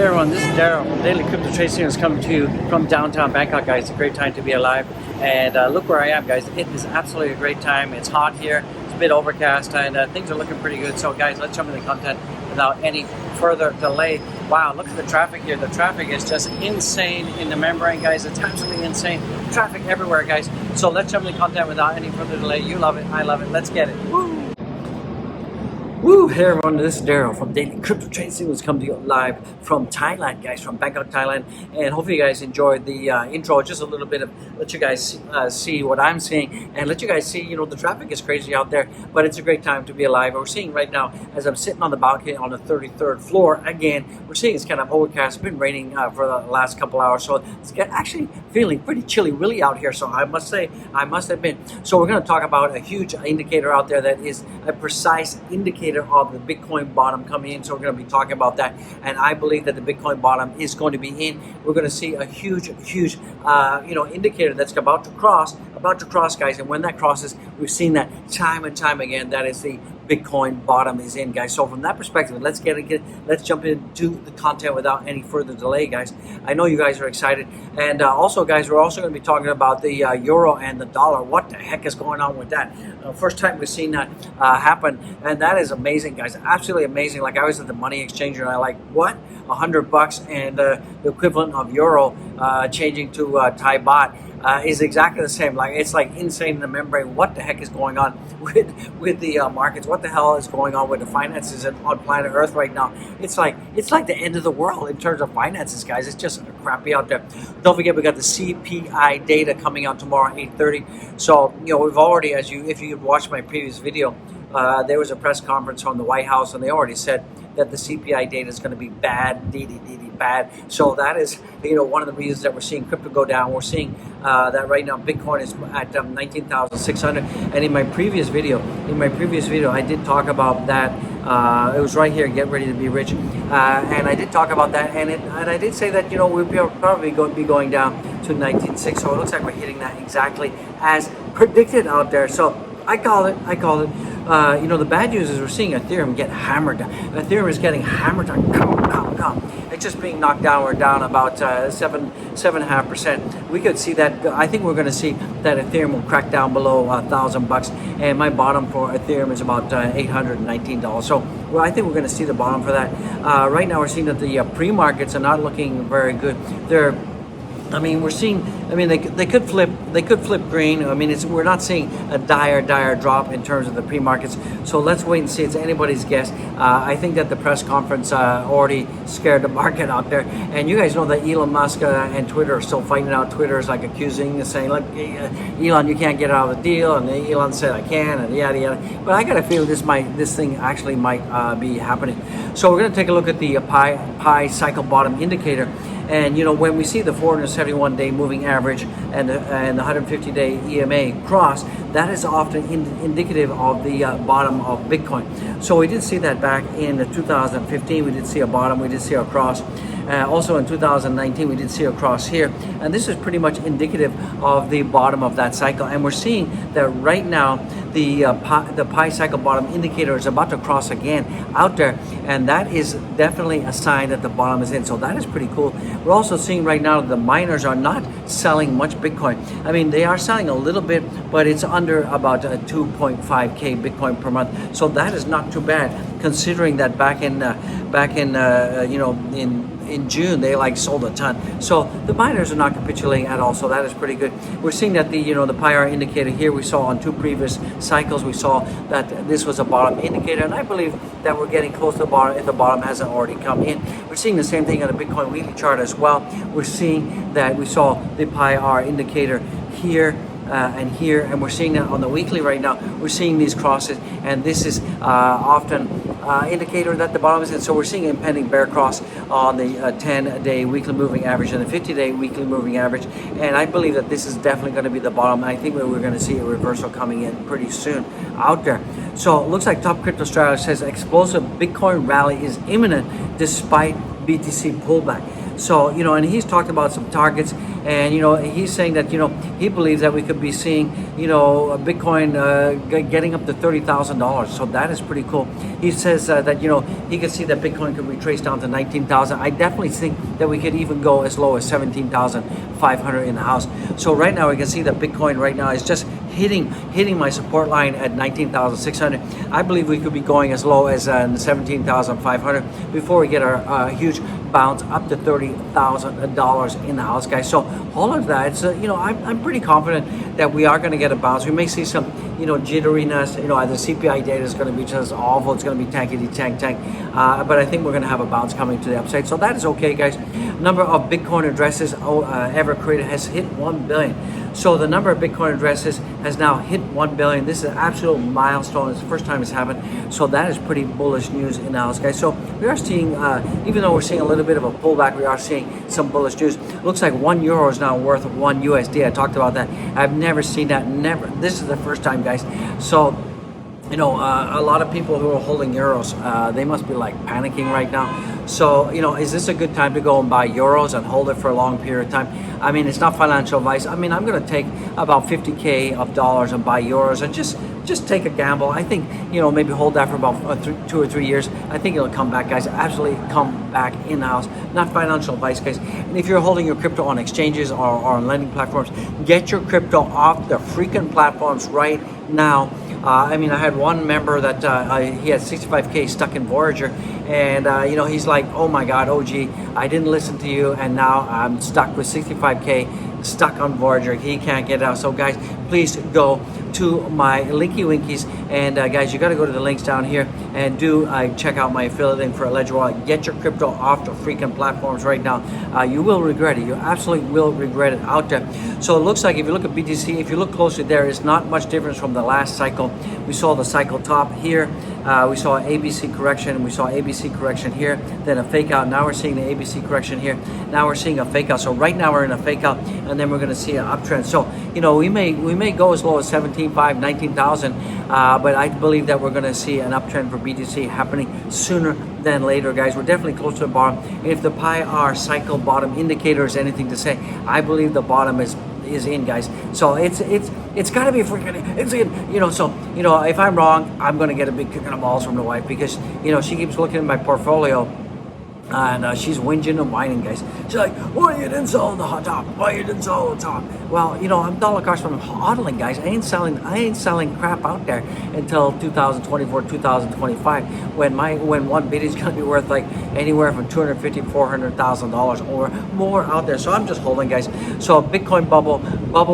Hey everyone, this is Daryl from Daily Crypto Trade Signals coming to you from downtown Bangkok, guys. It's a great time to be alive. And look where I am, guys. It is absolutely a great time. It's hot here. It's a bit overcast and things are looking pretty good. So guys, let's jump into the content without any further delay. Wow, look at the traffic here. The traffic is just insane in the membrane, guys. It's absolutely insane. Traffic everywhere, guys. So let's jump into the content without any further delay. You love it. I love it. Let's get it. Woo! Woo! Hey everyone, this is Daryl from Daily Crypto Trade Signals coming to you live from Thailand, guys, from Bangkok, Thailand. And hopefully you guys enjoyed the intro, just a little bit of let you guys see what I'm seeing and let you guys see, you know, the traffic is crazy out there, but it's a great time to be alive. We're seeing right now, as I'm sitting on the balcony on the 33rd floor, again, we're seeing it's kind of overcast. It's been raining for the last couple hours, so it's actually feeling pretty chilly, really out here. So I must say, I must admit. So we're going to talk about a huge indicator out there that is a precise indicator of the Bitcoin bottom coming in. So we're going to be talking about that, and I believe that the Bitcoin bottom is going to be in. We're going to see a huge indicator that's about to cross, guys. And when that crosses, we've seen that time and time again. That is the Bitcoin bottom is in, guys. So from that perspective, let's jump into the content without any further delay, guys. I know you guys are excited, and also, guys, we're also going to be talking about the euro and the dollar. What the heck is going on with that? First time we've seen that happen, and that is amazing, guys. Absolutely amazing. Like, I was at the money exchanger, and I like, what? $100 and the equivalent of euro changing to Thai baht. Is exactly the same. Like, it's like insane in the membrane. What the heck is going on with the markets? What the hell is going on with the finances on planet Earth right now? It's like the end of the world in terms of finances, guys. It's just crappy out there. Don't forget, we got the CPI data coming out tomorrow at 8:30. So, you know, we've already, if you watched my previous video, there was a press conference from the White House, and they already said that the CPI data is going to be bad, bad. So that is, you know, one of the reasons that we're seeing crypto go down. We're seeing that right now Bitcoin is at 19,600. And in my previous video, I did talk about that. It was right here, get ready to be rich. And I did talk about that, and I did say that, you know, we'll probably be going down to 19.6. So it looks like we're hitting that exactly as predicted out there. So I call it. You know, the bad news is we're seeing Ethereum get hammered. Ethereum is getting hammered. It's just being knocked down. We're down about 7.5%. We could see that. I think we're going to see that Ethereum will crack down below $1,000, and my bottom for Ethereum is about $819. So, well, I think we're going to see the bottom for that. Right now, we're seeing that the pre-markets are not looking very good. We're seeing. They could flip green. We're not seeing a dire drop in terms of the pre-markets. So let's wait and see. It's anybody's guess. I think that the press conference already scared the market out there. And you guys know that Elon Musk and Twitter are still fighting out. Twitter is like accusing, saying, "Look, Elon, you can't get out of the deal," and Elon said, "I can," and yada yada. But I got a feeling this thing actually might be happening. So we're going to take a look at the Pi cycle bottom indicator. And, you know, when we see the 471-day moving average and the 150-day EMA cross, that is often indicative of the bottom of Bitcoin. So we did see that back in 2015. We did see a bottom. We did see a cross. Also in 2019, we did see a cross here. And this is pretty much indicative of the bottom of that cycle. And we're seeing that right now, the Pi cycle bottom indicator is about to cross again out there. And that is definitely a sign that the bottom is in. So that is pretty cool. We're also seeing right now the miners are not selling much Bitcoin. They are selling a little bit, but it's under about 2.5K Bitcoin per month. So that is not too bad, considering that back in June they sold a ton. So the miners are not capitulating at all. So that is pretty good. We're seeing that the PIR indicator here, we saw on two previous cycles, we saw that this was a bottom indicator, and I believe that we're getting close to the bottom if the bottom hasn't already come in. We're seeing the same thing on the Bitcoin weekly chart as well. We're seeing that we saw the PIR indicator here and here, and we're seeing that on the weekly right now. We're seeing these crosses, and this is often indicator that the bottom is in. So we're seeing impending bear cross on the 10-day weekly moving average and the 50-day weekly moving average, and I believe that this is definitely going to be the bottom. I think we're going to see a reversal coming in pretty soon out there. So it looks like Top Crypto Strategist says explosive Bitcoin rally is imminent despite BTC pullback. So, and he's talked about some targets, and, he's saying that, he believes that we could be seeing, Bitcoin getting up to $30,000. So that is pretty cool. He says that, he could see that Bitcoin could retrace down to 19,000. I definitely think that we could even go as low as 17,500 in the house. So right now we can see that Bitcoin right now is just hitting my support line at 19,600. I believe we could be going as low as 17,500 before we get our huge bounce up to $30,000 in the house, guys. So all of that, it's I'm pretty confident that we are going to get a bounce. We may see some jitteriness. The CPI data is going to be just awful. It's going to be tankety tank. But I think we're going to have a bounce coming to the upside. So that is okay, guys. Number of Bitcoin addresses ever created has hit 1 billion. So the number of Bitcoin addresses has now hit 1 billion. This is an absolute milestone. It's the first time it's happened. So that is pretty bullish news in the house, guys. So we are seeing, even though we're seeing a little bit of a pullback, we are seeing some bullish news. Looks like €1 is now worth 1 USD. I talked about that. I've never seen that. Never. This is the first time, guys. So, a lot of people who are holding euros, they must be like panicking right now. So, is this a good time to go and buy euros and hold it for a long period of time? I mean, it's not financial advice. I mean, I'm going to take about 50K of dollars and buy euros and just take a gamble. I think, maybe hold that for about 2 or 3 years. I think it'll come back, guys. Absolutely come back in the house. Not financial advice, guys. And if you're holding your crypto on exchanges or on lending platforms, get your crypto off the freaking platforms right now. I had one member that he had 65K stuck in Voyager, and he's like, oh my God, OG, I didn't listen to you, and now I'm stuck with 65K stuck on Voyager. He can't get out. So guys, please go to my linky winkies, and guys, you got to go to the links down here and do check out my affiliate link for a Ledger wallet. Get your crypto off the freaking platforms right now. You will regret it. You absolutely will regret it out there. So it looks like if you look at BTC, if you look closely, there is not much difference from the last cycle. We saw the cycle top here. We saw ABC correction. We saw ABC correction here. Then a fake out. Now we're seeing the ABC correction here. Now we're seeing a fake out. So right now we're in a fake out, and then we're going to see an uptrend. So we may go as low as 17.5, 19,000, but I believe that we're going to see an uptrend for BTC happening sooner than later, guys. We're definitely close to the bottom. If the PI-R cycle bottom indicator is anything to say, I believe the bottom is in, guys. So it's got to be freaking, it's in, so if I'm wrong, I'm going to get a big kick in the balls from the wife, because she keeps looking at my portfolio, and she's whinging and whining, guys. She's like, why you didn't sell the hot top? Why you didn't sell the top? Well, I'm dollar cost from hodling, guys. I ain't selling crap out there until 2024, 2025, when one bid is gonna be worth like anywhere from $250,000, $400,000 or more out there. So I'm just holding, guys. So Bitcoin bubble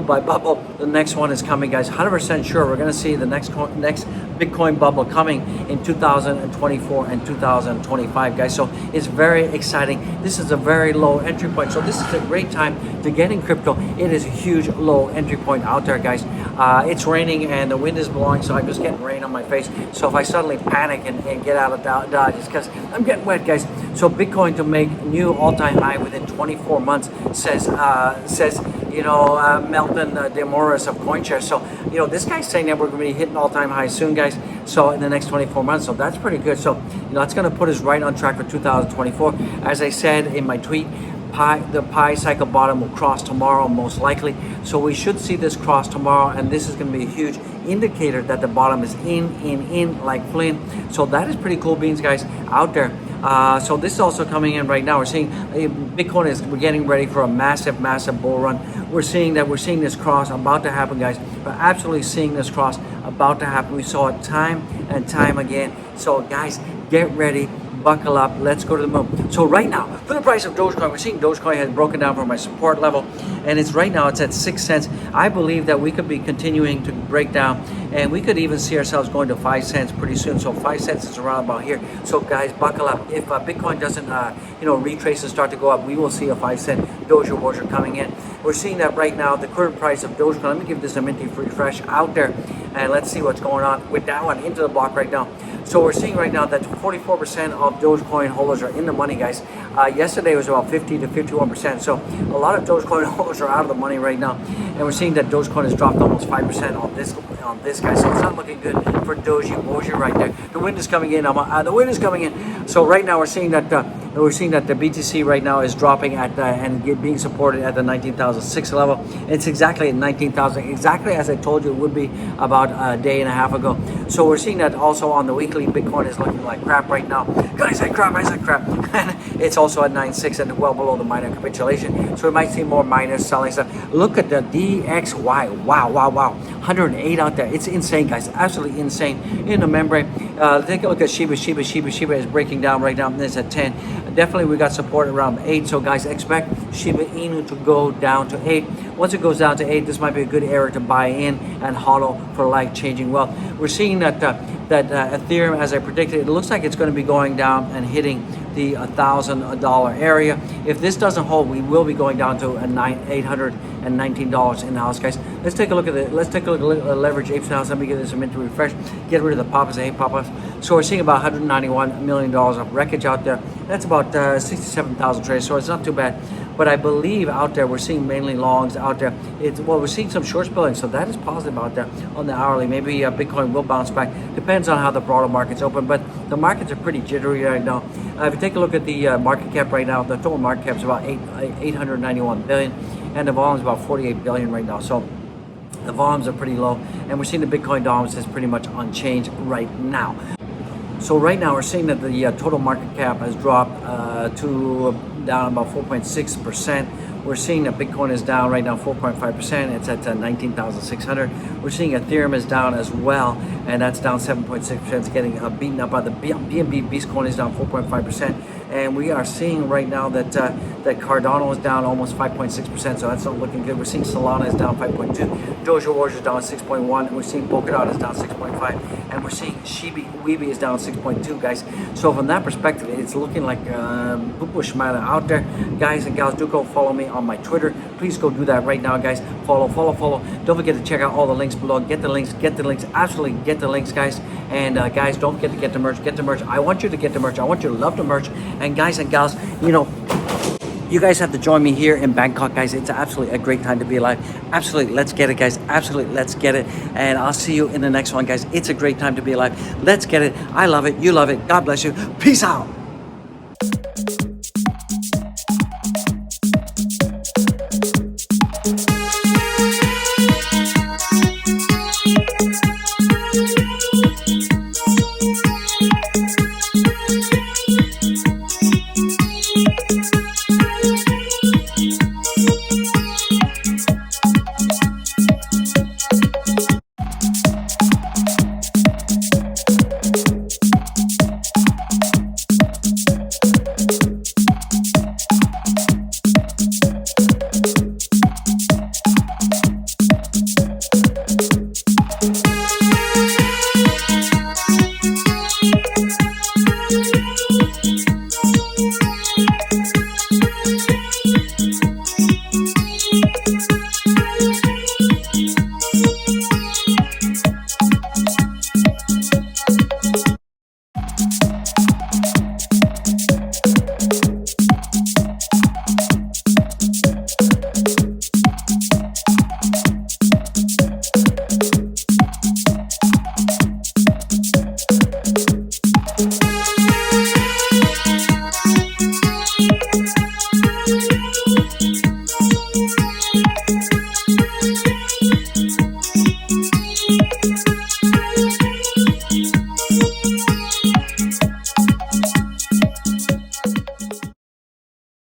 by bubble, the next one is coming, guys. 100% sure we're gonna see the next Bitcoin bubble coming in 2024 and 2025, guys. So it's very exciting. This is a very low entry point. So this is a great time to get in crypto. It is a huge low entry point out there, guys. It's raining and the wind is blowing, so I'm just getting rain on my face. So if I suddenly panic and get out of Dodge, it's because I'm getting wet, guys. So Bitcoin to make new all-time high within 24 months, says Melton Demoris of CoinShares. So this guy's saying that we're going to be hitting all-time highs soon, guys. So in the next 24 months, so that's pretty good. So that's going to put us right on track for 2024. As I said in my tweet, the pi cycle bottom will cross tomorrow, most likely. So we should see this cross tomorrow, and this is going to be a huge indicator that the bottom is in like Flynn. So that is pretty cool beans, guys, out there. So this is also coming in right now. We're seeing Bitcoin we're getting ready for a massive bull run. We're seeing this cross about to happen, guys. We're absolutely seeing this cross about to happen. We saw it time and time again. So guys, get ready. Buckle up, let's go to the moon. So right now, for the price of Dogecoin, we're seeing Dogecoin has broken down from my support level, and it's right now, it's at 6 cents. I believe that we could be continuing to break down, and we could even see ourselves going to 5 cents pretty soon. So 5 cents is around about here. So guys, buckle up. If Bitcoin doesn't retrace and start to go up, we will see a 5 cent Doge washer coming in. We're seeing that right now. The current price of Dogecoin, let me give this a minty refresh out there, and let's see what's going on with that one into the block right now. So we're seeing right now that 44% of Dogecoin holders are in the money, guys. Yesterday it was about 50 to 51%. So a lot of Dogecoin holders are out of the money right now, and we're seeing that Dogecoin has dropped almost 5% on this guy. So it's not looking good for Doge Washer right there. The wind is coming in. The wind is coming in. So right now we're seeing that the BTC right now is dropping at being supported at the 19,006 level. It's exactly at 19,000, exactly as I told you it would be about a day and a half ago. So we're seeing that also on the weekly. Bitcoin is looking like crap right now. Guys, I said crap. And it's also at 9.6 and well below the minor capitulation. So we might see more miners selling stuff. Look at the DXY. Wow. 108 out there. It's insane, guys. Absolutely insane. In the membrane. Take a look at Shiba. Shiba is breaking down right now. It's at 10. Definitely we got support around 8. So guys, expect Shiba Inu to go down to 8. Once it goes down to 8, this might be a good area to buy in and hodl for life-changing wealth. We're seeing that Ethereum, as I predicted, it looks like it's going to be going down and hitting the $1,000 area. If this doesn't hold, we will be going down to $819 in the house, guys. Let's take a look at it. Let's take a look at leverage apes now. So let me get this a minute to refresh. Get rid of the pop-ups. I hate pop-ups. So we're seeing about $191 million of wreckage out there. That's about 67,000 trades. So it's not too bad. But I believe out there we're seeing mainly longs out there. We're seeing some shorts building, so that is positive out there on the hourly. Maybe Bitcoin will bounce back. Depends on how the broader market's open, but the markets are pretty jittery right now. If you take a look at the market cap right now, the total market cap is about 891 billion, and the volume is about 48 billion right now. So the volumes are pretty low, and we're seeing the Bitcoin dominance is pretty much unchanged right now. So right now we're seeing that the total market cap has dropped to down about 4.6%. We're seeing that Bitcoin is down right now 4.5%. It's at 19,600. We're seeing Ethereum is down as well, and that's down 7.6%. It's getting beaten up by the BNB Beast Coin is down 4.5%. And we are seeing right now that Cardano is down almost 5.6%, so that's not looking good. We're seeing Solana is down 5.2, Doge is down 6.1, and we're seeing Polkadot is down 6.5, and we're seeing Shiba Inu is down 6.2, guys. So from that perspective, it's looking like bush matter out there, guys and gals. Do go follow me on my Twitter. Please go do that right now, guys. Follow. Don't forget to check out all the links below. Get the links. Absolutely get the links, guys. And guys, don't forget to get the merch. Get the merch. I want you to get the merch. I want you to love the merch. And guys and gals, you guys have to join me here in Bangkok, guys. It's absolutely a great time to be alive. Absolutely, let's get it, guys. Absolutely, let's get it. And I'll see you in the next one, guys. It's a great time to be alive. Let's get it. I love it. You love it. God bless you. Peace out.